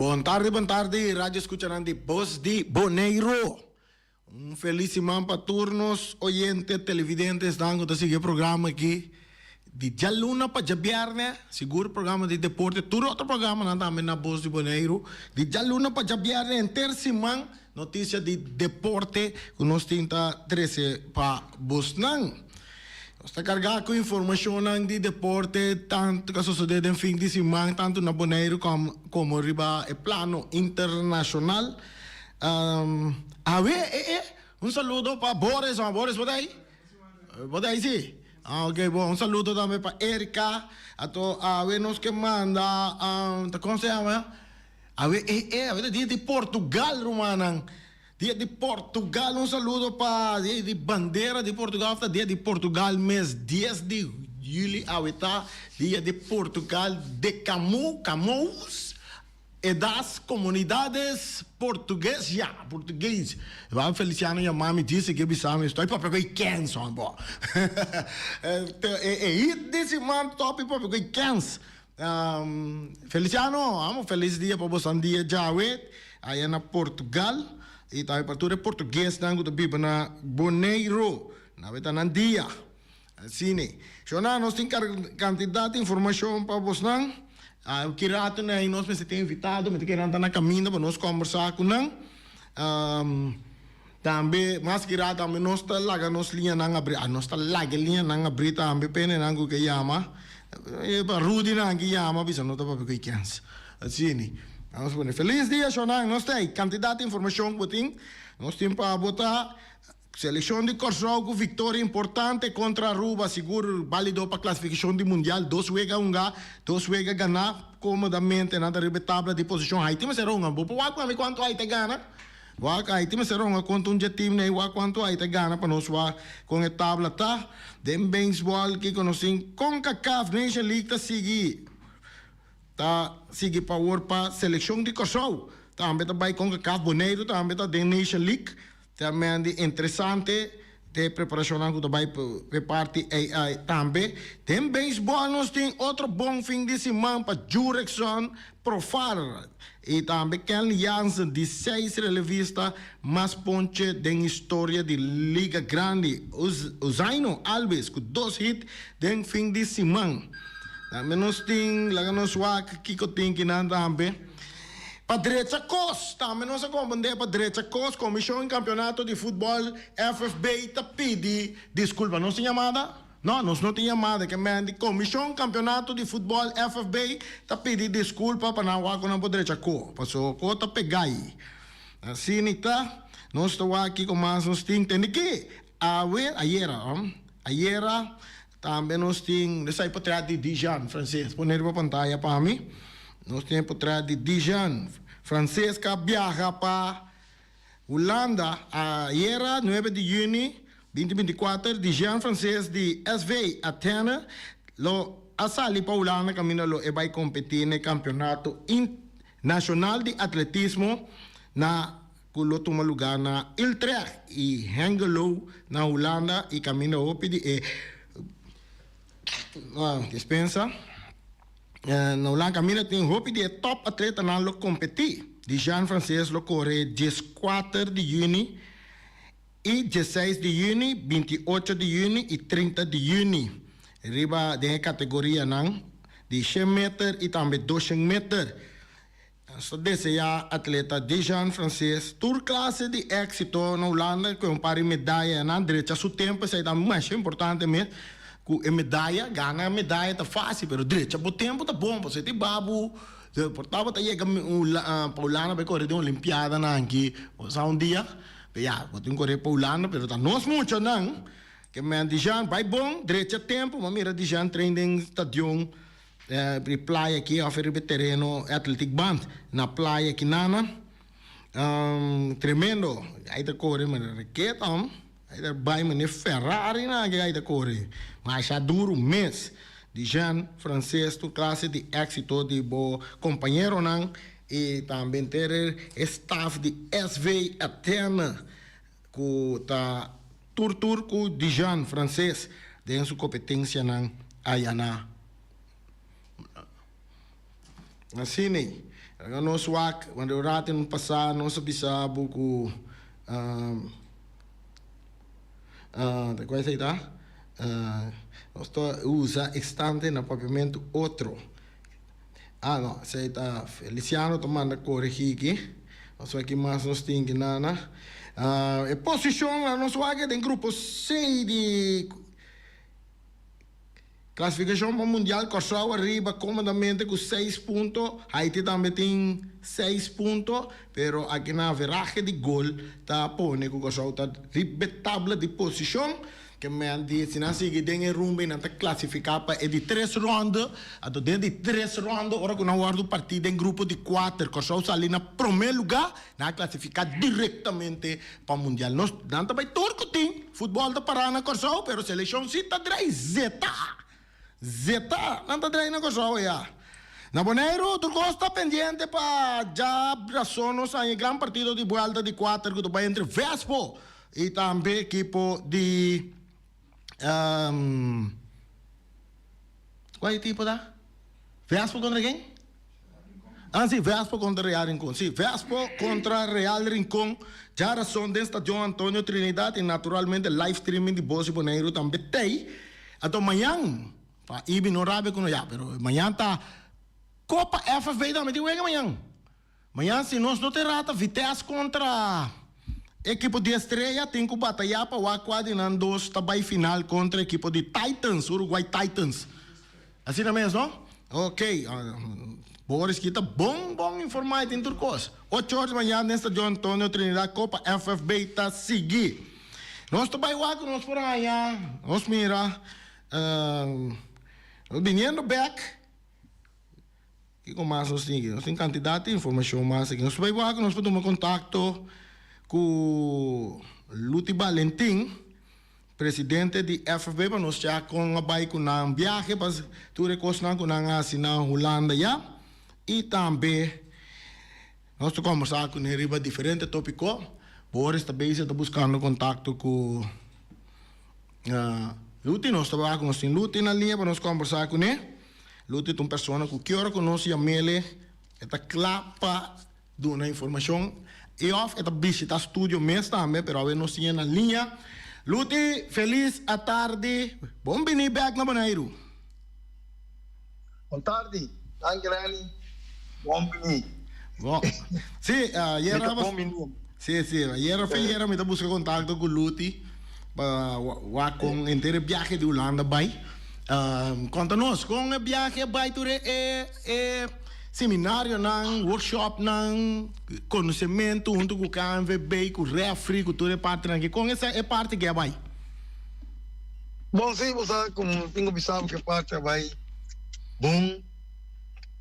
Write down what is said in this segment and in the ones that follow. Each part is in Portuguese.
Boa tarde, rádio escucharán de Voz de Boneiro. Feliz semana para todos os oyentes, televidentes, dango de seguir programa aqui. De dia luna para dia viernes, seguro programa de deporte, todo outro programa não também na Voz de Boneiro. De dia luna para dia viernes, em terça semana, notícia de deporte, que nós temos 13 para Bosnan. Está carregado com informação de deporte, tanto que sucede em fim de semana, tanto na Boneiro como riba e plano internacional. Saludo para Boris. Boris, pode aí? Pode aí, sim? Ok, bom. Saludo também para Erika. A ver, nos que manda, como se chama? A ver, dia de Portugal, Romanan. Dia de Portugal, saludo para dia de bandeira de Portugal, dia de Portugal, mês 10 de julho, dia de Portugal de Camões e das comunidades portuguesas. Português. Vai Feliciano e a mãe disse que bisamo estou para pegar quens, bom. E desse man top para pegar quens. Feliciano, amo feliz dia para você dia Jawet, aí na Portugal. E tayo parture português nango to biba na Boneiro na beta nan dia sini so na nós tem quantidade de informação para vos nang kirato na nós me tem invitado me querendo andar na caminho para nós conversar com nang também mas kirato também nós tá laga nós linha nang abri nós tá laga linha nang abri também pene nango que yama e para Rudy nang que yama bisa nota para que kans sini. Vamos poner feliz dia, Shonang. Nós temos quantidade de informação que nós temos para botar seleção de Corsau com vitória importante contra a Aruba, seguro válido para a classificação de mundial. Dois juega ganhar comodamente na tabla de posição. Haiti mas será vou para quanto Haiti ganha. Haiti mas será quanto um time né, quanto Haiti ganha para nós com a tabla tá. Dem beisebol que conhecem com CACAF Nation League tá seguir. Tá sigue power para seleção de Kosovo também tá vai com a CAF Boneiro também tá de Nation League também de interessante de preparação que vai para parte AI também tem beisebol nós tem outro bom fim de semana para Jurickson Profar e também Ken Jansen 16 relevistas mais ponche da história de Liga Grande Usaino Alves com 2 hits de fim de semana. Também nós temos, lá nós aqui que tem que não também. Para direita cos, também nós acompanhamos para direita cos, Comissão em Campeonato de Futebol FFB está pedindo desculpa, não tem chamada? Não, nós não temos chamada, que é Comissão Campeonato de Futebol FFB está pedindo desculpa para não com a direita cos, passou a está pegar aí. Assim está, nós estamos aqui com mais nós temos que ayer também nós temos, nós para trás de Dijan, francês, poner para a pantalla para mim. Nós temos para trás de Dijan, francês, que viaja para Holanda, ayer, 9 de junho, 2024, Dijan, francês, de SV Athena, asali para Holanda, camino e vai competir no campeonato nacional de atletismo, na kulo toma lugar na Utrecht e Hengelo, na Holanda, e camino a pedir dispensa na Holanda camina tem roupa de top atleta na lo competir de Jean Francês lo corre 14 de junho e 16 de junho 28 de junho e 30 de junho riba de categoria nang de 100 meter e também 200 meter so desse atleta de Jean Francês tour classe de éxito na Holanda com pari medalha na direita su tempo sai da mais importante mesmo com a medalha, ganha a medalha tá fácil, mas direito, o tempo tá bom, você tem babu, portava tá aí Paulana vai correr de uma Olimpiada na aqui, só um dia, já, vou ter que correr Paulana, mas tá nós muito não, que me dijan vai bom, direito tempo, mas mira dijan training stadium, praia aqui, oferece terreno athletic band na praia aqui nana, tremendo, aí tá correr, mas raqueta, vai me Ferrari na que corre, mas já duro mês de Jean francês tu classe de éxito de bo companheiro não e também ter staff de SV Athena que tá tur com de Jean francês de sua competência não aí na assim Nós wak, quando eu rato no passado, nós sabia buku da coisa aí tá? Nós usa estante na papiamento outro. Não, sei tá Feliciano tomando corrigir aqui. Nós aqui mais nós tem que nana. E posição lá nós wak tem grupo 6 de classificação para o Mundial, Kosovo arriba comodamente com 6 pontos. Haiti também tem 6 pontos. Pero aqui na veragem de gol, está pone que o Kosovo está ribetável de posição. Que me diz, se não sigue tem rumbo e não está classificado para de 3 rondas. Até dentro de 3 rondas, agora que não guardo partido em grupo de 4. Kosovo sai na primeiro lugar, não classificar diretamente para o Mundial. Nós não também turco tem futebol da Parana Kosovo, pero seleção se está atrás, Zeta, não está treinando com o já. Na Boneiro, tu gosta pendiente para já abraçarmos em grande partido de volta de 4 que vai entre Vespo e também equipo de qual é o tipo da? Vespo contra quem? Sim, Vespo contra Real Rincón. Sim, Vespo contra Real Rincón. Já razão do estádio Antônio Trinidad e naturalmente live streaming de Bosi Boneiro também tem. Então amanhã Ibi no rabe kuno ya, pero amanhã tá Copa FFB também tem amanhã. Amanhã se nós não terata Vitesse contra equipo de Estrela tem que batalhar para o Aquadinan 2 também final contra a equipo de Titans, Uruguai Titans. Assim não é mesmo? Ok. Boris kita bom informado em Turcos. 8 horas da manhã nesta John Antônio Trinidad Copa FFB tá seguir. Nós também nós por aí, nós mira viniendo back, que com mais nós temos quantidade de informação mais aqui. Nós vamos tomar contato com Luti Valentim, presidente de FFB, para nós já com a bike com um viagem para tu recostar com a na Holanda já, e também nós conversar com ele diferente tópico. Boris também está buscando contato com Luti, nós trabalhamos com Luti na linha para nós conversar com ele. Luti é uma pessoa que ora conosco a mele, está clapa de uma informação. E off, está visita estúdio mesmo também, pero a nós temos na linha. Luti, feliz à tarde. Bom venir back na Bonaire. Boa tarde, Angelani. Bom venir. Bom, sim, era bom venir. Sim, era feira, me está buscando contato com Luti. Com inteiro viagem de Holanda vai conta-nos com o viagem vai tu seminário não workshop não conhecimento junto com o KMVB com o refri com toda parte aqui com essa é parte que vai bom sim você como tenho pensado que parte vai bom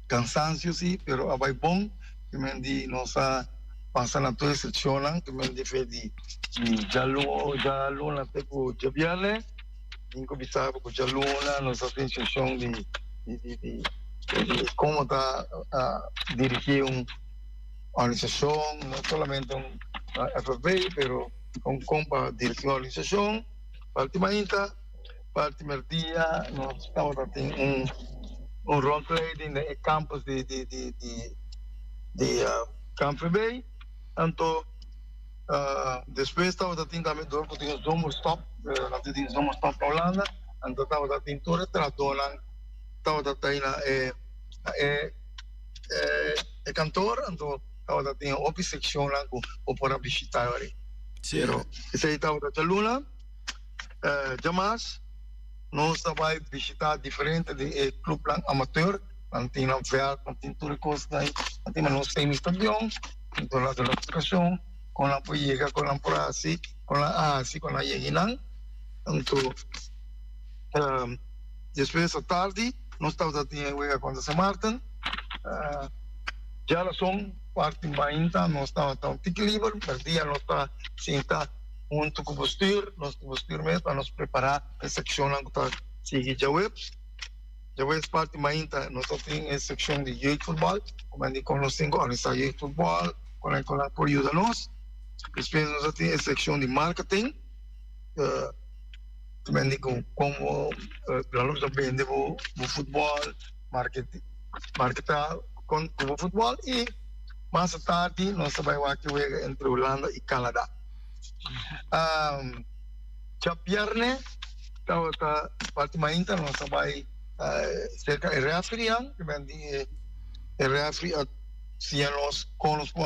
cansaço sim pero vai bom que me di nossa passa na tua seção que me di fedi Jalo na te ko Javiale, inko bisa ko Jalo na nossa sensation de como tá dirigir uma organização, não somente FFB, pero com dirigir uma organização, parte merdia, nós estamos tendo role play no campus de Campo Bay, então depois estava tendo também dor porque tinha zoom stop na Holanda, então estava tendo toda a tradona, estava tendo cantor, então estava tendo outra seção lá com para visitar ali. Pero esse aí estava da Luna, jamais nós estava visitar diferente de clube amateur, não tinha ver, não tinha tudo coisa, não tinha nós tem estadião, então lá da locação com a poiega, com a prasi, com a asi, com a yeginan. Então, depois da tarde, nós estávamos a contra São Martin. Já lá são parte mainta, nós estávamos livre, perdia, nós estávamos sentados junto com o posture, nós posture mesmo, para nos preparar a secção que está seguindo já webs. Já webs parte mainta, nós temos a secção de youth futebol, como a gente conhece, organizar youth futebol, com a apoio de nós. Depois nós temos a secção de marketing, também digo como a luz vende o futebol, marketing, com o futebol e mais tarde nós vai jogar entre Holanda e Canadá. Já viernes tá parte mainta nós vai cerca de referee que vem de referee se nós connosco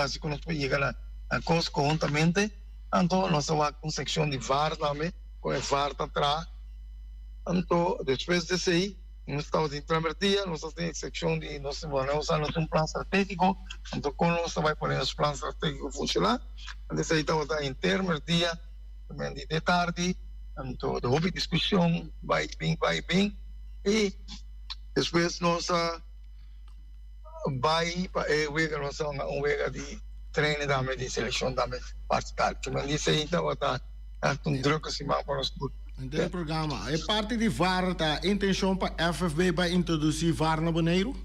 chegar a coisa conjuntamente, então nós vai com secção de VAR também, com o VAR atrás. Então depois desse aí nós estamos em primeiro dia, nós temos secção de nós vamos usar um plano estratégico, então quando nós vai pôr os planos estratégicos funcionar, desse aí estamos em terceiro dia, também de tarde, então houve discussão, vai bem, e depois nós vai para nós de treino também de seleção também participar, também desse aí estamos um druk assim para nós. Então, o programa é parte de VAR, tá? Intenção para FFB para introduzir VAR no Bonaire?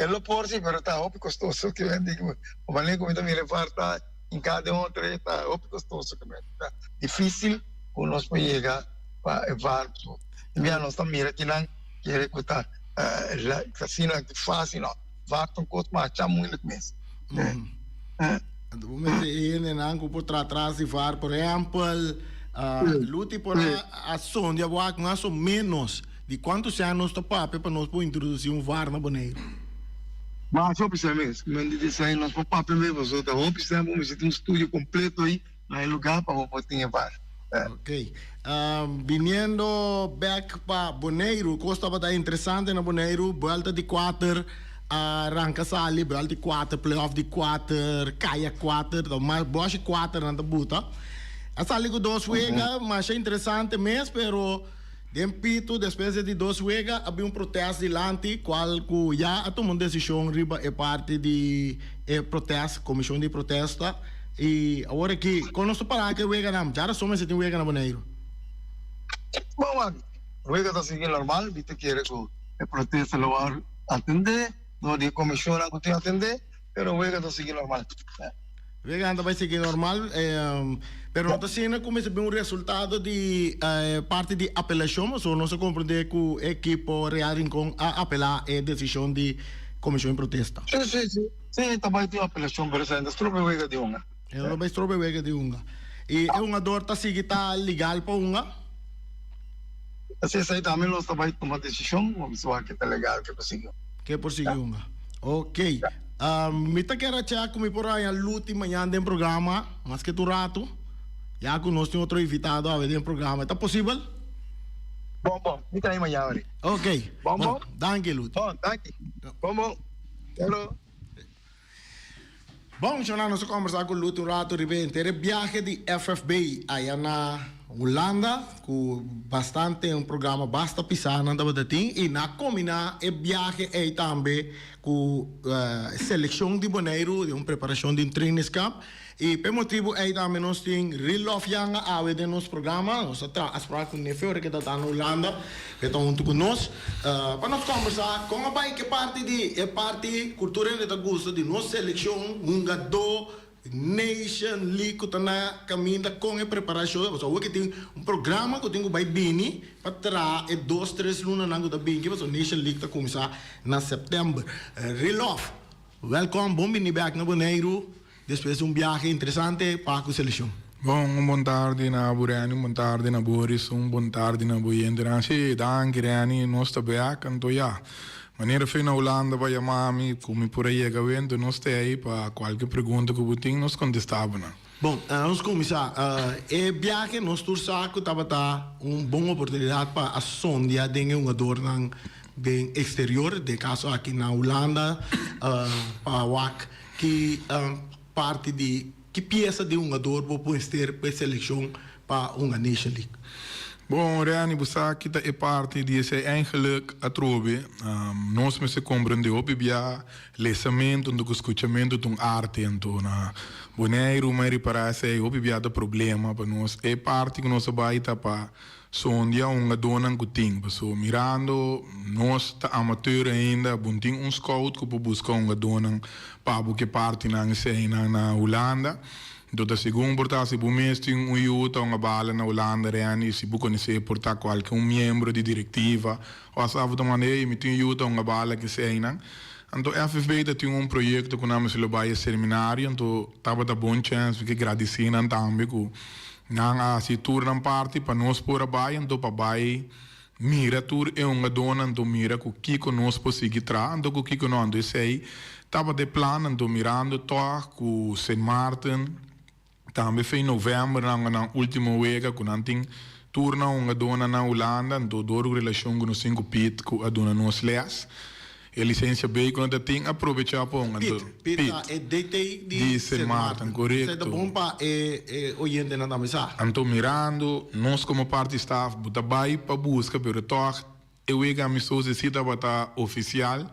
Lo por si, pero está muy costoso que vende. Como le comento, mi reparta en cada otro está muy costoso que vende. Está difícil que nos puede llegar para VAR. Ya no está mira que no quiere contar la casina fácil, no. VAR ton costo más muy mes. Momento é nango por trás de VAR, por exemplo, luti por a som de água mais ou menos de quantos anos está para nós poder introduzir VAR na Bonaire. Mas só precisa mesmo, me diz aí nós papel mesmo, só tá bom, precisamos ter um estúdio completo aí no lugar para poder VAR. Ok. Viniendo back para Bonaire, costa para interessante na Bonaire, volta de 4 arranca sali, volta de 4, playoff de 4, caia 4, mas boche 4 na buta. A sali com 2 juega, mas é interessante mesmo, pero dempito, depois de 2 juega, havia protesto delante, qual já tomou uma decisão riba é parte de protesto, comissão de protesta, e agora que, quando nós parar que juega não, já somos se tem juega na Bonaire. Bom, juega está seguindo normal, viste que o protesto lo vai atender, não de comissão não tem atender, pero juega está seguindo normal. Vegando vai seguir normal, pero não está sendo como se um resultado de parte de apelação, mas não se compreende que o equipo Real Rincón a apelar a decisão de comissão de protesta. Sim, também tem apelação, por exemplo, estrobe wega de unha. Não vai estrobe wega de unha. E é uma dor tá seguir tá legal para unha? Assim, aí também nós também tomar decisão, vamos ver que tá legal que prosseguiu. Que prosseguiu unha. Ok. Mita quero chegar comigo por aí a última manhã do programa, mas que tu rato, já que nós temos outro invitado a ver no programa, está possível? Bom, mita aí amanhã, ali. Ok. Bom. Danke, Lute. Bom, danke. Bom. Quero. Bom, já nós conversar com o Lute rato, repente, é viagem de FFB aí na Holanda, com bastante programa basta pisar na Tabatatim, e na combina é viagem aí também com seleção de Bonaire, de uma preparação de training camp, e por motivo aí também nós temos Real Love Young a ver no nosso programa, nós estamos com o Nefeure que está na Holanda, que está junto com nós, para nós conversar com a pai que parte cultura de gosto de nossa seleção, um gado Nation League que está na caminho com a preparação, so que tem programa que tem vai bini para trás 2-3 lunas na da bini, so Nation League está começar na setembro. Relof, welcome, bom bini back na Bonaire, depois de viagem interessante para a seleção. Bom, boa tarde na Burani, boa tarde na Boris, boa tarde na Boiendra. Sim, danke Rani, nós estamos back, então já. Wanneer je naar Holanda bij je mami, kom je por aí gewend, dan nós aí para qualquer pergunta que você tem, nós contestamos. Bom, nós começar. É viagem, nós torçamos que estava uma boa oportunidade para a sondia de uma dor no exterior, de caso aqui na Holanda, para WAC, que parte de que peça de uma dor pode ter para seleção para uma Nation League. Bom, Rani, você aqui é parte desse eigenlijk a trobe. Nós me se compreende o bibia lesamento do escutamento de arte então na Bonaire, mas para esse o bibia da problema para nós é parte que nós vai para sondia uma dona que tem, so mirando nós tá amateur ainda, bunting scout que busca uma dona para que parte na Holanda. Então, da segunda porta, se o mês tem yuta, uma bala na Holanda, reani, se o conhecer portar qualquer membro de diretiva, ou se de maneira, me tem yuta, uma bala que se ainda. Então, a FFB tem projeto que nós vamos levar a seminário, então, estava da boa chance, que agradecer também, que nós se tornam parte para nós por abaixo, então, para abaixo, mira, tur é uma dona, então, mira, que nós conseguimos trazer, então, que não ando, sei, estava de plano, então, mirando, toque, com St. Martin, também foi em novembro, na última vez, que nós tínhamos turna uma dona na Holanda, então, dor relação com os 5 pit, com a dona nos les. A licença B, quando eu tenho, aproveitar para um. Pit, é DT de St. Martin, correto. Isso é bom para oyente na mesa. Então, mirando, nós como parte staff, bota vai para busca, pero toque, eu ia me solicita para oficial,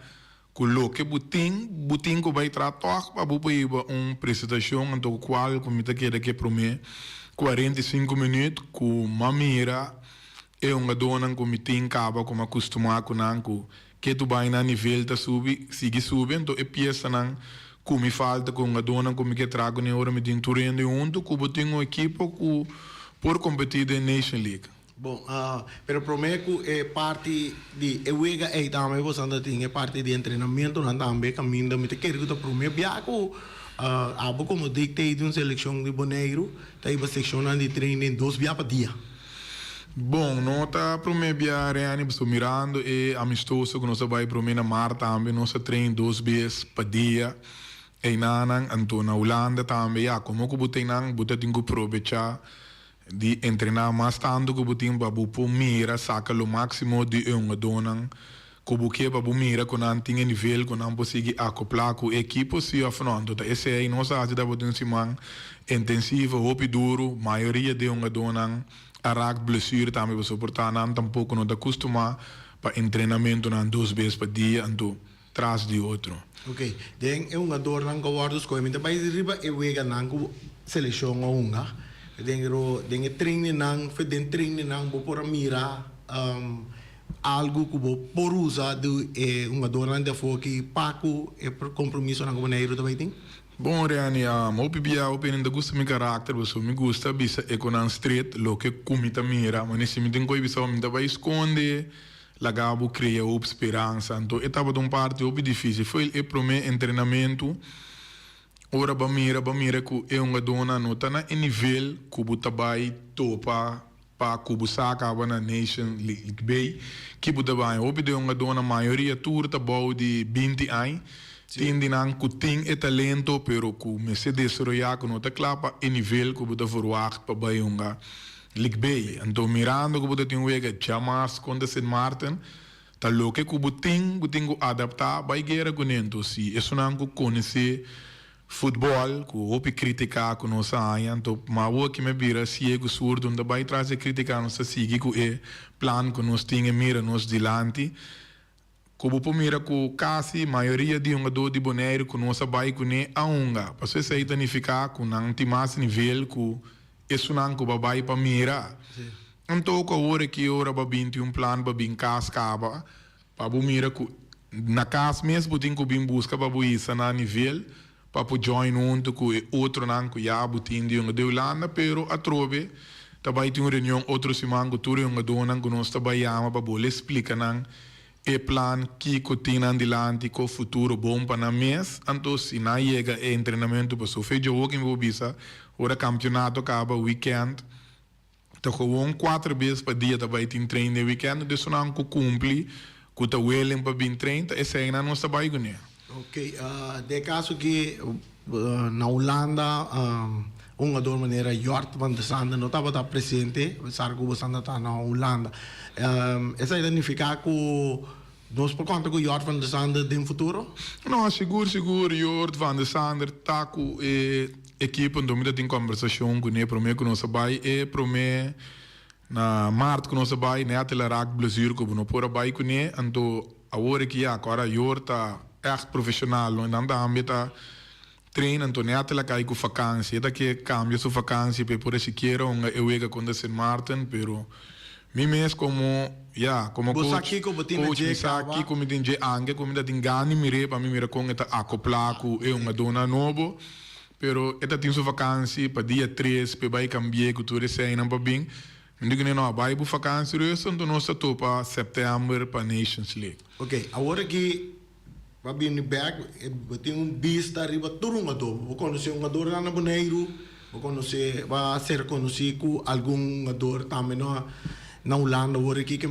coloque butim que vai tratar para ir uma apresentação, então qual comida que para mim 45 minutos com uma mira é uma dona com mitim acaba como acostumar com nanco que tu vai na nível da subir sigue subindo então é peça não como falta com uma dona como que trago na hora me tem turendo junto com botem uma equipe por competir na Nation League. Bom, pero prometo é parte de uega é também você anda tem é parte de treinamento não também caminho da me te quero que tu prometo biaco abo como dictei de uma seleção de Bonaire tá aí uma secção de treino 2 via por dia. Bom, nota para mim reani estou mirando e amistoso que nós vai para mim na mar também nós treino 2 vezes por dia e nanan então na Holanda também como que botei nan botei que aproveitar de treinar mais tanto que botei para bupo mira saca o máximo de uma dona como que para mira com não tinha nível com não conseguir acoplar com equipe se afronto então esse aí nós ajuda botar semana intensivo hopi duro maioria de uma dona arak blessure também para suportar não tampouco não acostumar para treinamento não 2 vezes por dia então traz de outro. Ok, den é uma dor não guardos com me depois riba e wega não seleção ou unha den treine não foi den treine não por mira algo que vou por usar de uma dor não for que paco é compromisso não como neiro também tem. Bom, Reani, opinião da gusta meu caráter, você me gusta, bisa econan street, lo que comita mira, mas nesse me tem coisa bisa me vai esconde, lagabo cria esperança, então etapa de parte opi difícil, foi o primeiro treinamento, ora ba mira que é uma dona nota na nível que buta vai topa para kubu saca na Nation League Bay, que buta vai opi de uma dona maioria turta bau de 20 anos. Tindi nang kuting e talento pero ku me se desarrollar com outra clapa e nível que buda forward para bayunga League Bay. Então mirando que buda tem wega chamas com St. Martin, tá louco que buting adaptar vai guerra com então se isso não ku conhecer futebol ku opi criticar com nossa área então mas o que me vira cego surdo onde vai trazer criticar nossa sigue ku é plan que nós tinha mira nos dilante. Como por mira que quase maioria de uma dor de Bonaire que nós vai com a unga, para você sair danificar com não tem mais nível que isso não que vai para mira. Então que hora que hora para binti plano para bin casa caba, para mira que na casa mesmo tem que bin busca para isso na nível para join junto com outro não que já butin de uma de Holanda, pero a trove também tem uma reunião outro semana que tudo uma dona que nós também ama para boleh explica não e plan que cotina andilante com futuro bom para mês, então se não chega e treinamento para sofrer jogo em Bobisa, ora campeonato acaba weekend, então com 4 vezes por dia também tem treino de weekend, isso não cumpre, com o Wellen para 20-30, esse aí não está bem com ele. Ok, de caso que na Holanda uma dor maneira Jort van der Sande não estava presente, sabe que você está na Holanda. Essa significa que nós por conta que Jort van der Sande no futuro? Não, seguro, Jort van der Sande está com a equipe onde tem conversação com ele, para mim que nós vai e para mim na março que nós vai, né, até lá que blessure que não pode vai com ele, então a hora que agora Jort está profissional, não anda a meta treina, então nem até lá cai com vacância, daqui cambia sua vacância para por esse queira eu ega com St. Martin, pero mim mesmo como coach aqui como tem ange como tem gani mire para mim mira com eta acoplar com uma dona novo pero esta tem sua vacância para dia 3, para vai cambiar que tu recém não para bem. Não digo nem não, vai para vacância, então nós estamos para setembro para Nations League. Ok, agora que vai vir back, tem vista arriba todo jogador. Vou conhecer jogador lá na Boneiro, vou conhecer, vai ser conhecido com algum jogador também na Holanda, agora aqui que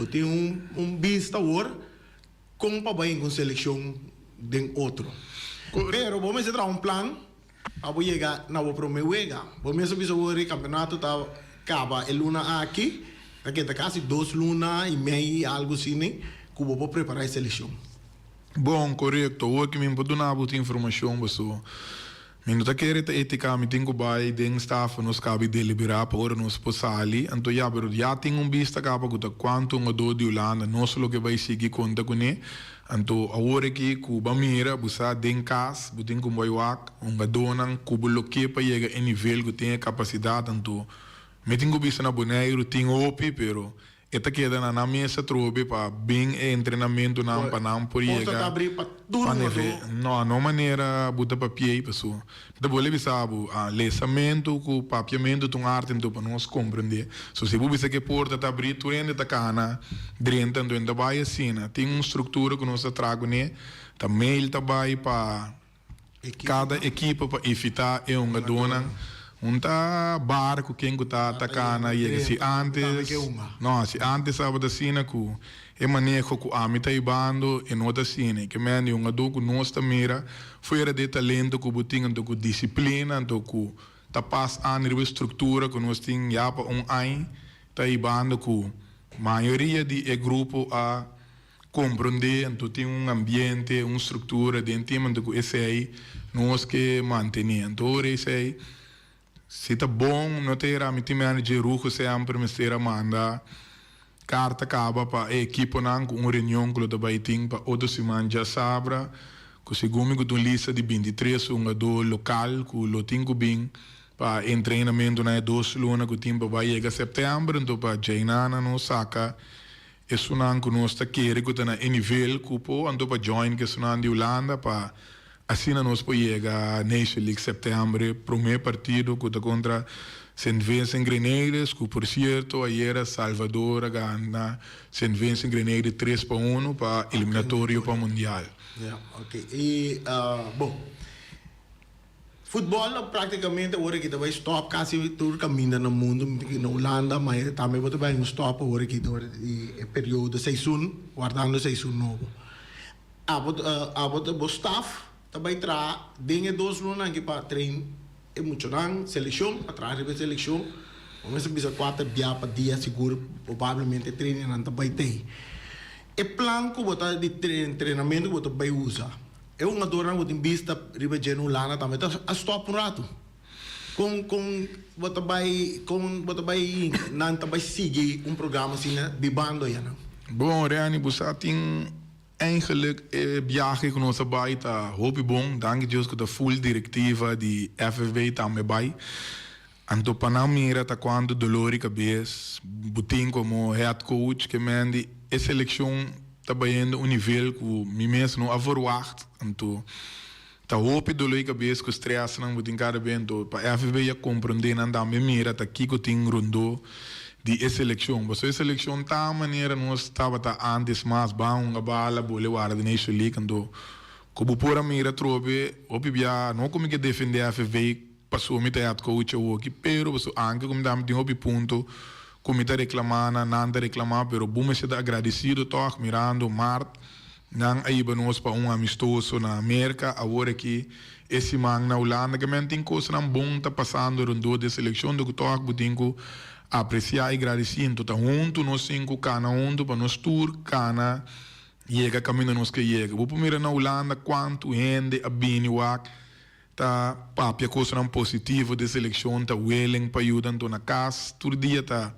tem vista agora com para vai com seleção de outro. Pero vamos entrar plan, vamos chegar na o primeiro lugar. Vamos subir sobre o campeonato tá acaba el luna aqui, daqui a quase 2 luna e meia algo assim, né? Que vou preparar a seleção. Bom, correto. Hoje que me pode dar muita informação, pessoal. Mas não quero que etica me tenho vai den staff nos cabe deliberar para nos posali. Então já tenho vista capa que quanto um do de Holanda, não só que vai seguir conta com ele. Então agora que Cuba mira, busa den cas, buting com boiwak, donan Cuba loque para chegar em nível que tem capacidade. Então me tenho vista na Boneiro, tenho opi, pero esta queda na mesa trobe para bem treinamento não para não por chegar. Abrir para tudo. Não maneira buta papel pessoal. Então vou levar sabe a lesamento com papiamento de arte então para nós compreender. Se você que porta tá abrir tu ainda tá cana dentro ainda vai assim, tem uma estrutura que nós trago né. Tá mail tá vai para cada equipa para evitar uma dona barco quem está atacando e se antes não se antes sabe da cena que é manejo que a mim tá ibando e outra cena que me um adulto nós mira fora de talento que botinho do disciplina do que tá passa a nível estrutura que nós tem já para ano tá ibando que maioria de grupo a compreender então tem ambiente uma estrutura de entendimento que esse aí nós que manter então esse aí se está bom, não terá me manager ruco sempre me será manda carta acaba para a equipe não com uma reunião que lo vai ter para outra semana já sabra que segundo que lista de 23 do local que lo tenho bem para treinamento na 2 luna que tempo vai chegar setembro então para Jainana no saca isso não que nós está querendo que está na nível cupo então para join que isso não de Holanda para assim nós podemos chegar nesse League setembro, primeiro partido contra St. Vincent Grenadiers, que por certo, ayer Salvador ganha St. Vincent Grenadiers 3-1 para eliminatório para o Mundial. Yeah, ok. E, bom, futebol praticamente agora que vai stop quase todo caminho no mundo, na Holanda, mas também vai stop agora que é período season, guardando season novo. O staff também traz dengue 2 lunas que para treino é muito não seleção para trás de seleção vamos ver 4 dias para dia seguro provavelmente treino não também tem é plano que botar de treinamento que botar vai usar é uma dor não tem vista riba de Holanda também tá a stop um rato com botar vai não também seguir programa assim né bibando já não bom Reani você tem eigenlijk viaje que nós vai tá hoop bom dank Deus que da full diretiva de FFB tá me vai anto panamira tá quando dolori cabeça butin como head coach que mande a seleção tá baindo um nível que me mesmo a verwacht anto tá hoop dolori cabeça que stress não butin cada bento para FFB já compreender não dá me mira tá aqui que tem rondo de seleção, mas a seleção tá maneira nós estava tá antes mais bom a bala bole guarda de Nation League então como por a mira trobe opibia não como que defender a FV passou me tá coach o que pero você anche como dá tem opi ponto como tá reclamando nada reclamar pero bom se dá agradecido toque mirando mart não aí nós para amistoso na América agora que esse man na Holanda que tem coisa não bom tá passando rondo de seleção do que toque botinho apreciar e agradecer então junto nós 5 cana junto para nós tour cana chega caminho nós que chega vou primeiro na Holanda quanto gente a bem wak tá papia coisa não positivo de seleção tá willing para ajudar então na casa todo dia tá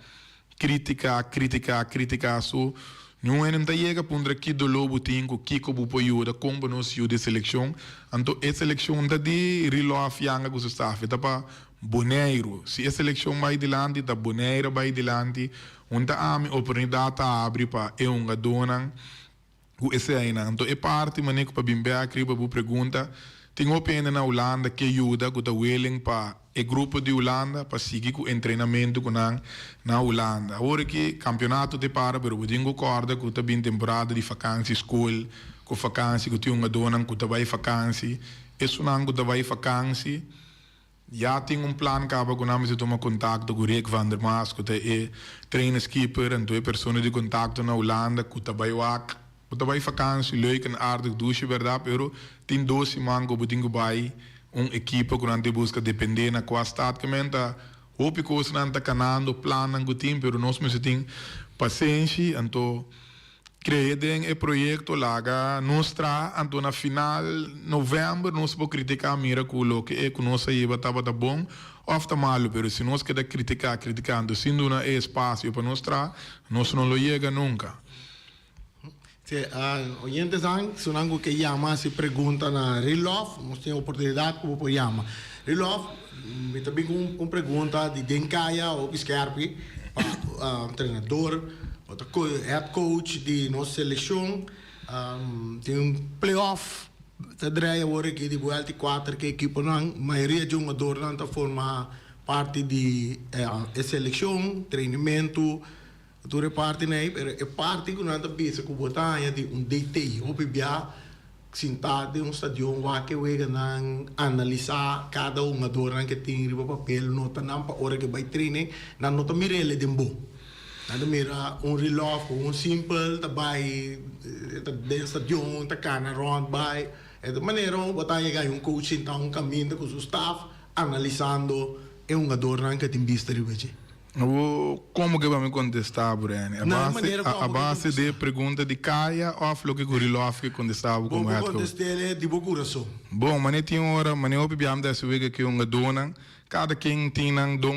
crítica so não é não chega para aqui do lobo tinco kiko bu para ajudar como nós de seleção então a seleção tá de reloaf yanga com o staff tá para Boneiro, se a seleção vai adiante, da Boneiro vai adiante, onde a oportunidade abre para uma dona, o esse aí não. Então é parte maneiro para bem a criba bu pergunta, Tenho opinião na Holanda que ajuda com o willing para o grupo de Holanda para seguir com o treinamento com na Holanda. Agora que campeonato de para, pero eu concordo com a bem temporada de vacância escola, com vacância que tinha dona com vai vacância, isso não com vai vacância. Já tenho plano que acaba com nós tomar contato com o Rick van der Maas, que é trainerskipper en 2 pessoas de contato na Holanda, que vai wak. Mutta bij vakantie leuk en aardig douche, verdade? Pero tem 12 mango butingo bij equipe que não te busca depender na qual staat gementa. Hoop ik ook aan te canando plan aan team, pero nós moeten tem paciência, então creio projeto laga nostra, então na final novembro nós vamos criticar mira culo que é que nós aí batava tá bom, of tá malo, pero se nós quer criticar, criticando, sendo uma espaço para nós não lo chega nunca. Oyentes han, son algo que llama, se preguntan a Rilof, hemos tenido oportunidad como por llama. Rilof, me también con pregunta de Denkaya o Piscarpi, treinador, head coach de nossa seleção, tem playoff, tá dreia agora que de vuelta 4 que equipe não, maioria de jogador não tá forma parte de seleção, treinamento. Tu reparte né, é parte que nós temos que botar de DT, ou bebia sentado em estádio lá que vai analisar cada jogador que tem riba papel, nota não para hora que vai treinar, não nota mira ele de bom, não mira relógio, simple, tá vai, tá dentro estádio, tá cana round vai, é de maneira botar aí coach então caminho com o staff analisando jogador que tem vista riba Como que vamos contestar, Brian? A base de pergunta de Caia ou o que o Rilov que contestava como é? Contestei de boa coração. Bom, mas tem hora, mas eu piamos dessa vez que uma dona, cada quem tem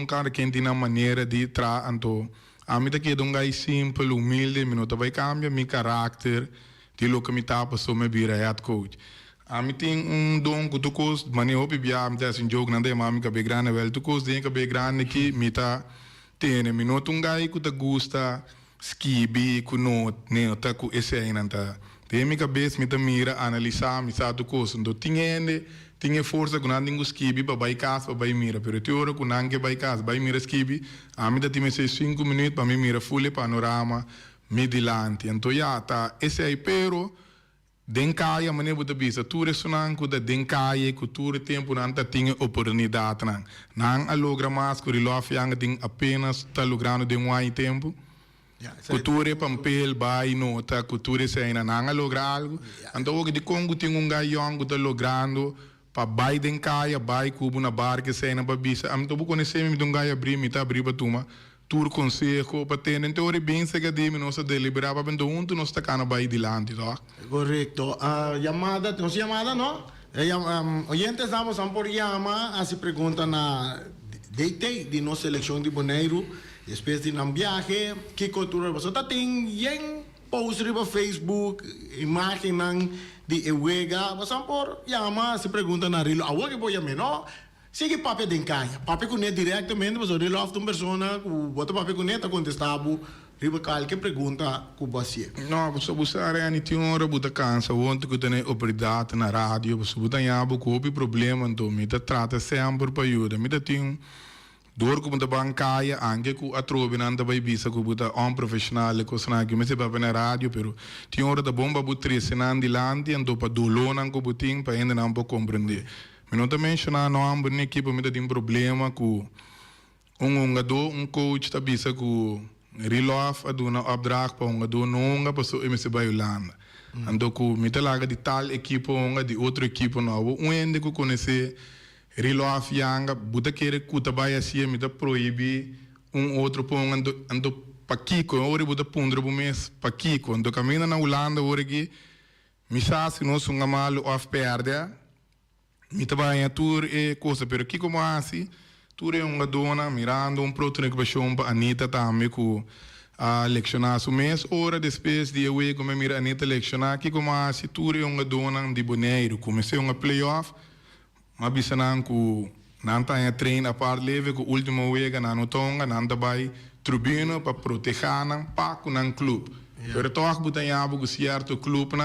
cada quem tem uma maneira de tra, então a mim daqui é um gai simples, humilde, me não vai cambiar meu caráter, de lo que me tapa só me vira head coach. A mim tem dom que tu cos, mas eu piamos dessa jogo não tem mami que bem grande, velho, tu cos tem que bem grande que me tá tene minuto gai que te gusta skibi ku no ne ta ku esse aí nanta tem minha cabeça me mira analisar me sabe coisa do tinha força com nada ninguém skibi para vai casa para vai mira pero teora com nangue vai casa vai mira skibi a mim tem 5 minutos para me mira full panorama me dilante então já tá esse aí pero Denkaya mane buta bisa ture sunan ku da denkaya ku ture tempo nanta tinha oportunidade nang alogra mas ku rilof yang ting apenas tá logrando de tempo cultura pampel vai nota cultura se ainda não logra algo então o que de Congo tem gaiong tá logrando para vai denkaya vai cubo na barca se ainda babisa am to bu conhecer me dungai abrir me tá abrir batuma tur consejo para ter então ore bem se que de nossa deliberar para bendo tu nós tá cana vai dilante tá correcto llamada temos chamada não oyentes damos por llama a se pergunta na DT de nossa seleção de Bonaire depois de um viagem que cultura você tá tem yen post riba Facebook imagem de Ewega você por llama se pergunta na rilo a que pode não Sigue papi Denkaya. Papi com ele diretamente, mas o relógio de uma pessoa, bota papi com ele, tá contestando, riba qualquer pergunta que você. Não, você buscar é tem hora buta cansa, ontem que tem oportunidade na rádio, você buta yabo com o problema, então me trata sempre para ajuda, me tem dor com a bancaia, anche com a trobe nanda vai bisa com buta profissional, com sana que me se papi na rádio, pero tem hora da bomba buta três nandi landi, então para dolor não com butim, para ainda não para compreender. Eu não também mencionar não há uma equipe que tem problema com jogador, coach tá bisa com relógio a dona opdracht para jogador não para só MC Holanda. Então com me laga de tal equipe de outra equipe não, ende que conhecer relógio yanga, buta querer que tá vai assim me tá proibir outro pão ando paquico, ora buta pundra por mês paquico, ando caminha na Holanda ora que me sabe se nós um malo off perde mi trabalha tour e coisa, pero aqui como assim, tour é uma dona mirando preocupação para Anita também com a leccionar o mês, hora depois de eu como mira Anita leccionar, aqui como assim, tour é uma dona de Bonaire, comecei uma playoff, mas bisanan com não tá em treino a par leve com o último week na notonga, não tá vai tribuna para proteger não para com um clube, pero toque botar yabo com certo clube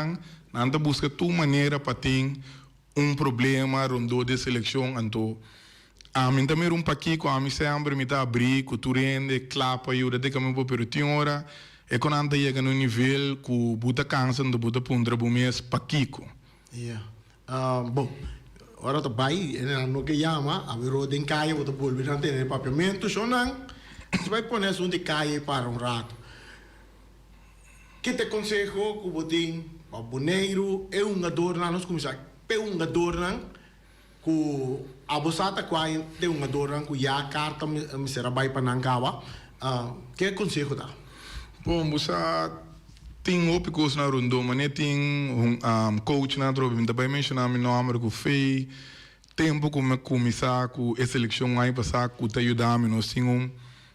não tá busca tua maneira para ter problema rondou de seleção, então a mim também pouquinho, a mim sempre me dá abrir, que tu rende, clapa e o de que me vou per hora, e quando anda chega no nível que buta cansa, do buta pondra bumes pouquinho. Yeah. Bom, ora to bai, no que llama, a ver o de calle, o to volver a tener papiamento, sonan, se vai poner un de calle para un rato. Que te aconselho que botin para boneiro é um adorno, nós começar, é um adorno que a bosata quai de um adorno que já carta me será bai para nangawa. Que aconselho dá? Bom, você tem ópicos na rondô, mas tem coach na droga, ainda vai mencionar meu nome que fez tempo como começar com a seleção aí passar que te ajudar nós temos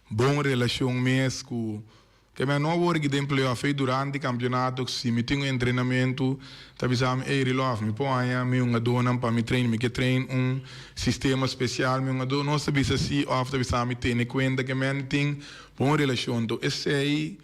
boa relação mesmo que me não vou que emprego fez durante o campeonato se me tenho treinamento talvez me relove me põe me dona para me treino sistema especial me dona não sabe se assim ou talvez me tenho conta que me tem boa relação então esse aí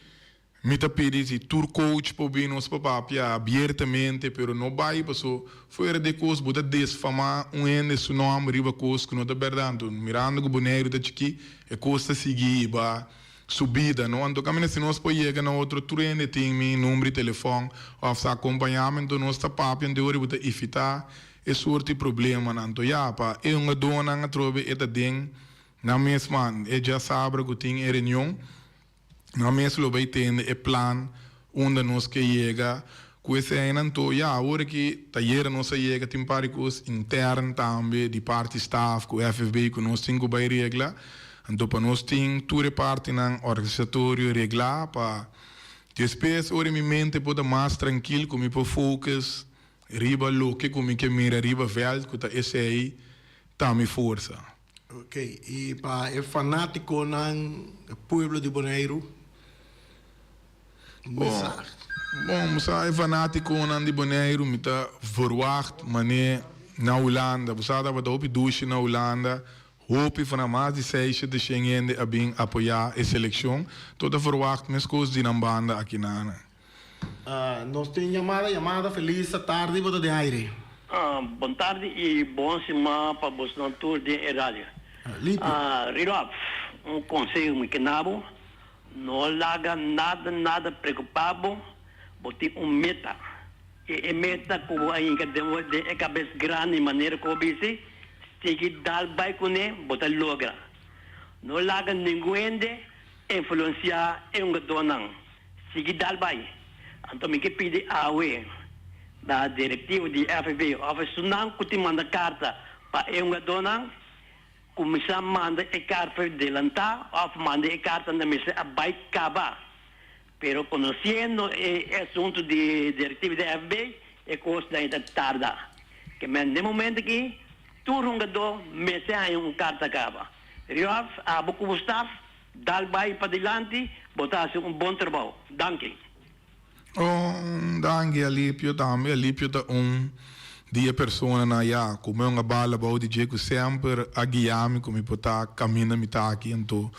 me tá pedindo tour coach para vir nos papapia abertamente, pero não vai passou fora de coisa bota desfamar ende su nome riba coisa que não tá verdade mirando o boneiro da chiqui é coisa seguir ba subida não então caminha se nós pode chegar na outro treino tem meu número de telefone ou se acompanhamento nós tá papia de hora bota evitar é sorte problema não então já pa é uma dona na trobe é da ding na mesma é já sabe que tem reunião na mesma vai ter o plano onde nós que chega com esse ano então já agora que taller nós chega tem paricos interno também de parte staff com FFB que nós temos que regla então para nós tem toda parte na organizatório reglar para depois ora minha mente pode mais tranquilo como para focus riba lo que como que mira riba veld que tá esse aí tá me força. Ok, e para o fanático no pueblo de Bonaire. Bom, você é fanático de Bonaire, me tá verwacht, mané na Holanda, você tá para op douche na Holanda, hoop van mais de 6 de Schengen de abin apoiar a seleção, toda verwacht mes coisas de banda aqui na. Nós temos chamada feliz tarde para de aire. Boa tarde e bom semana para você na tour de rádio. Rilov, conselho muito nabo. Não larga nada preocupado, bote meta. E meta como ainda de cabeça grande maneira como disse, se dal vai com ele, bota logra. Não larga ninguém de influenciar donang. Se dal vai. Então me que pede a da diretiva de FB, oficial que te manda carta para donang. Começar a mandar a carta de lantar, ou mandar a carta na mesa a bike caba. Pero conhecendo o assunto de diretiva da FB, é coisa da tarde. Que no momento que tudo mesa é carta caba. Riov, a buco staff, dal vai para dilante, botar bom trabalho. Danke. Danke, Alipio também, Alipio da dia persona na ya como uma bala bau de jeito sempre a guiar-me como botar caminho me tá aqui então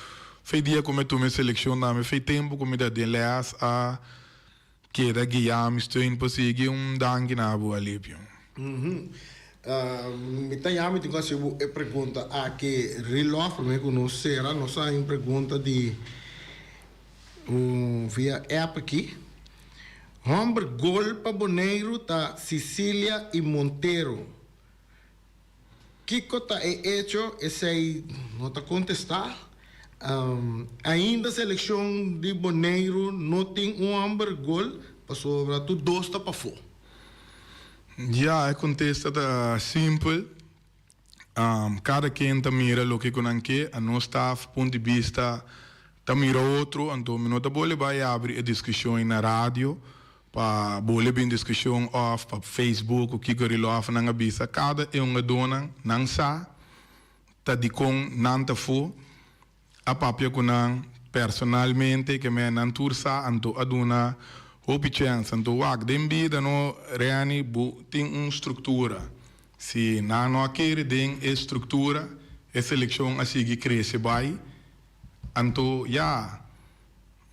fez dia como tu me seleciona me fez tempo como da de leas a que da guiar-me estou indo para seguir dangue na boa Alipio. Me tá já me tem que ser pergunta a que relógio me conhecer não sai uma pergunta de via app aqui. Hombre gol para Bonaire tá Cecília e Monteiro. Kiko tá hecho esse não tá contestar. Ainda a seleção de Bonaire não tem hombre gol para sobra tu dois tá para fora. Já a contesta tá simples. Cada quem tá mira o que conanque a nosso staff ponto de vista tá mira outro então não tá bole vai abrir a discussão na rádio. para boleh bin discussion of pa Facebook o kiko rilof nang abisa cada dona nang sa tadikong nanta fu a papia kunang personalmente que me nan tursa anto aduna hopi chance anto wak dembi dano reani bu ting structura si nano akere ding structura e seleção asigi cresce bai anto ya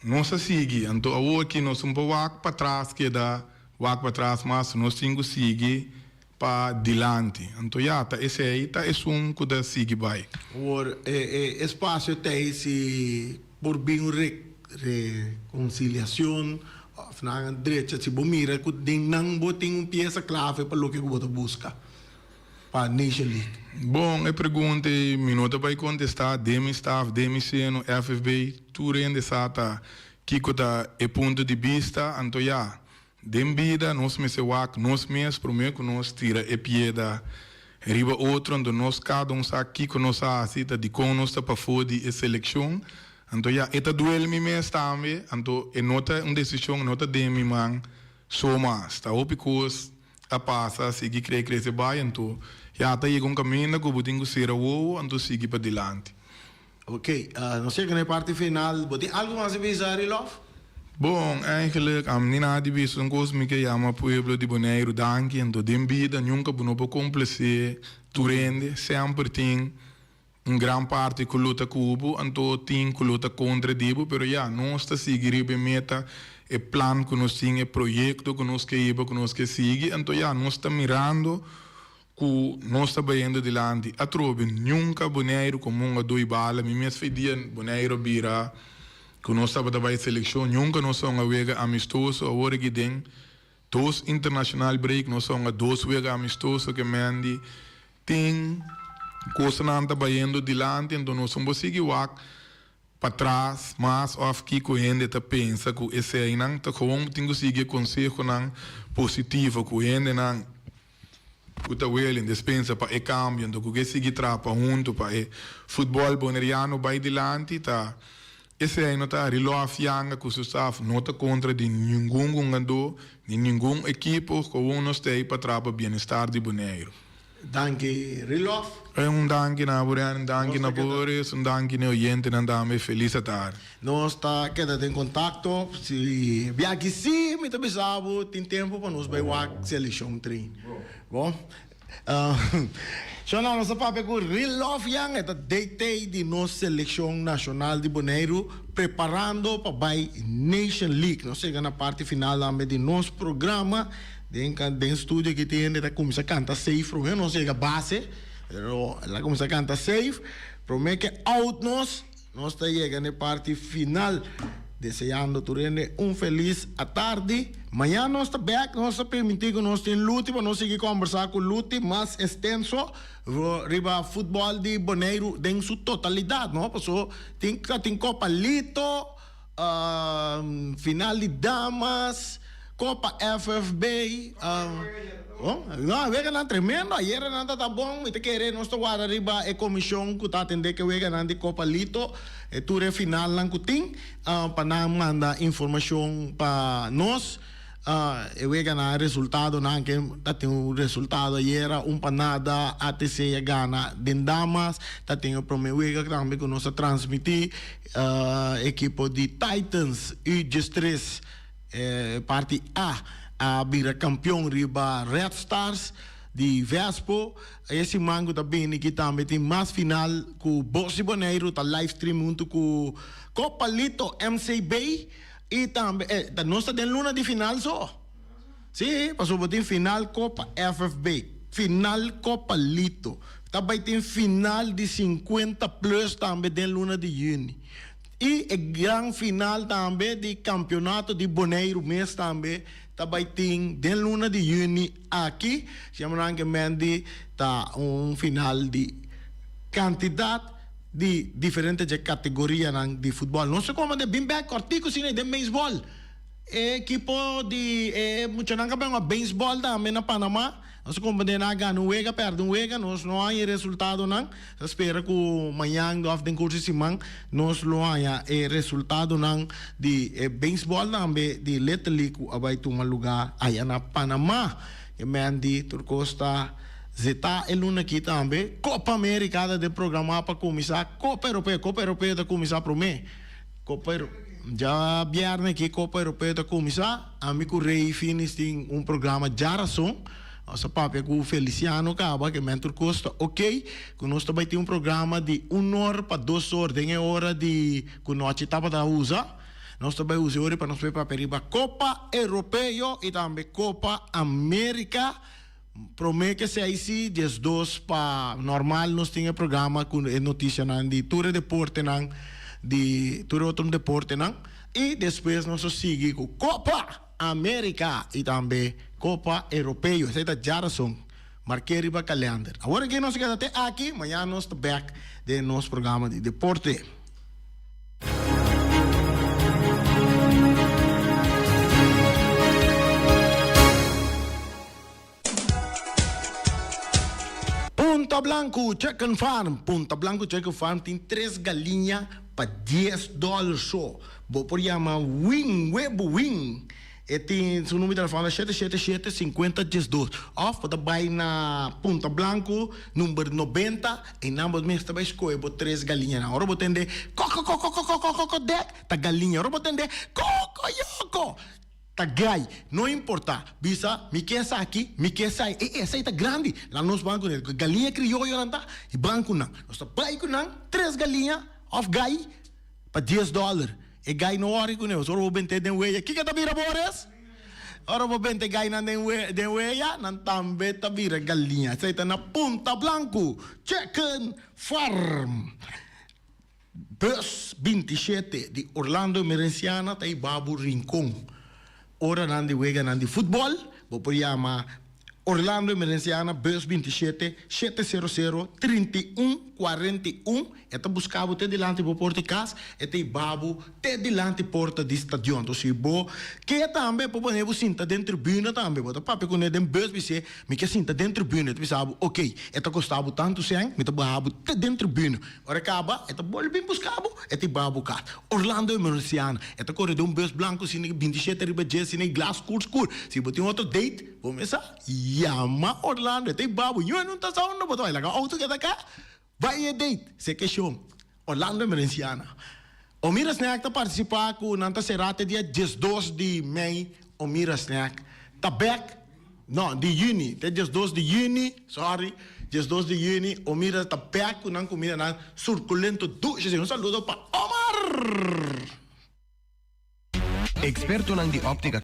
não se sigue, então a aqui nós vamos wak para trás que dá wak para trás mas nós temos que seguir para dilante. Então, esse aí é que da sigue vai. O espaço tem se por bem reconciliação, na direita se mira que não tem peça clave para o que você busca para Nation League. Bom, eu pergunto, minuto para contestar, demi staff, demi seno, FFB, tu rende sata, kiko da e ponto de vista, então dem vida, nós me se wak, nós mesmos, primeiro que nós tira e pieda, riba outro, então nós cada sabe kiko nós assista de como nós para fora de seleção, então eta duel mi mes também, então é nota decisão, nota demi man, soma, está opicos, a passa, seguir crescer bem, então tá aí um caminho que eu ser o então seguir para dilante. Ok, não sei que na parte final, tem algo mais a dizer, Love? Bom, eigenlijk, am nina di visto un cos mi che chiama pueblo di Bonaire, danke, ando din vida, nunca buno po complacer, tu rende, sempre ting, un gran parte con luta cubo, anto ting con luta contra dibo, pero non sta seguir be meta, e plan que nos ting, e proyecto que nos que iba, que nos que sigue, anto non sta mirando, que nós está indo dilante. A trobe, nunca Bonaire como uma doi bala, mi mes fedia Bonaire bira, que nós estava da vai seleção, nunca nós somos a wega amistoso, a hora que tem, dos international break, nós somos a dos wega amistoso que mendi, tem coisa não está indo dilante, então nós somos seguir para trás, mas of que correndo está pensa que esse aí não está como tem que seguir conselho não positivo, correndo não Uta wel in dispensa pa e cambio, do que seguir trapa junto pa e futebol boneriano vai dilante ta esse aí não tá rilofianga com o staff não tá contra de nenhum gungando de nenhum equipo com uno stay para trapa bem-estar de Bonaire. Danke Rilof. É danke na Borean, danke na Boris, danke na oyente na dame feliz a tarde. Nós está quedando em contato, se vier que sim, me também sabe, tem tempo para nós vai a seleção 3. Bom, so nossa papo com Rilof Yang é deitei de nossa seleção nacional de Bonaire preparando para a Nation League. Nós chegamos na parte final de nosso programa. Den estúdio que tem, ela começa a cantar safe, não chega base, ela começa a cantar safe, promete que out nós está chegando na parte final, desejando tu feliz a tarde. Amanhã nós está back, nós está permitindo que nós tenhamos Luti, para nós seguir conversar com Luti mais extenso, riba futebol de Bonaire em sua totalidade, não? Porque tem Copa Lito, final de damas, Copa FFB, não, vega não tremendo, ayer não tá bom, e te querer nós tô guarda riba a comissão que tá atender que vega não de Copa Lito, e ture final lang kuting, para não mandar informação para nós, e vega na resultado não que tá tem o resultado ayer panada ATC a Gana den damas, tá tem o primeiro vega também que nós transmitir, equipo de Titans U13 parte a vira campeão riba Red Stars de Vespo. Esse mango também aqui também tem mais final com Bossi Bonaire, tá live stream junto com Copa Lito MCB e também nós está dentro luna de final só. Sim, passou por final Copa FFB, final Copa Lito. Também tem final de 50 plus também dentro luna de junho. E a grande final também de campeonato de Bonaire mês também tem de luna de junho aqui, chamamos que Mendy tá final de quantidade de diferentes categorias de futebol. Não sei como de bem back cortico sino de beisebol. Equipo de mucho nanga bem beisebol também na Panamá. Nós como de naga no wega perde um wega, nós não há resultado não. Espera que amanhã do after curso simang nós não há resultado não de beisebol também de Little League abai tuma lugar aí na Panamá. E Mendy Turcosta Zeta eluna aqui também Copa América de programar para começar Copa Europeia da começar para mim. Copa já viernes aqui Copa Europeia da começar. Amigo Rei Finis tem programa Jarason. Nossa papo com o Feliciano Caba, que é mentor Costa, ok? Que nós também tem programa de 1 hora para 2 horas, tem a hora de que nós estamos a usar. Nós também usamos para nós preparar para Copa Europeia e também Copa América. Promete que se aí se 12 pa normal nós tinha programa com notícia nan de Tour Deporte nan de Tour outro deporte nan e depois nós sigue com Copa América e também Copa Europeu. Essa é a Jarason. Marquei para calendário. Agora que nós chegamos até aqui, amanhã nós estamos back de nosso programa de deporte. Punta Blanco Chicken Farm. Punta Blanco Chicken Farm tem 3 galinhas para $10 só. Vou por chamar Wing, Web Wing. E tem seu número de telefone 777-50-12. Of para vai na Punta Blanco, número 90. E nambos mesmo está escolher por 3 galinhas. Agora vou atender coco, tá galinha. Agora vou atender coco. Tá gai, não importa. Bisa, me quer aqui, me quer sair. Essa aí tá grande. Lá nos bancos, galinha crioulo não tá. E banco não. Nós tá banco não, 3 galinhas, of gai, para $10. E gai no hora com eles. Ora vou bente den weia. Que tá vira bores? Ora vou bente gai na den weia, não também tá vira galinha. Essa aí tá na Punta Blanco Chicken Farm. Bus 27 de Orlando Merenciana, tá aí Babu Rincon. Ora nandi wega nandi football, vou por chamar Orlando Emergenciana, bus 27 700 3141. Eta buscava te dilante po porta casa, eta babu te dilante porta di stadion. Então se bo que também po poner sinta dentro tribuna também, bota papo com den bus bise, me que sinta dentro tribuna, tu sabe, OK, eta custava tanto sem, me ta babu te dentro tribuna. Ora acaba, eta bol bem buscava, eta babu cá. Orlando Emergenciana, eta corre de bus branco sine 27 riba jes sine glass cool. Se botar outro date, vamos começar. Yama Orlando, tem babu, eu não tá saindo, botou aí, lá auto que tá cá. Vai date, se questão. Orlando Emergenciana. O mira snack tá participar com nanta serate dia 12 de maio, o mira snack. Tá back? Não, de juni, até 12 de juni, sorry. 12 de juni, o mira tá back com nan comida nan suculento duche. Um saludo para Omar. Experto ng di Optica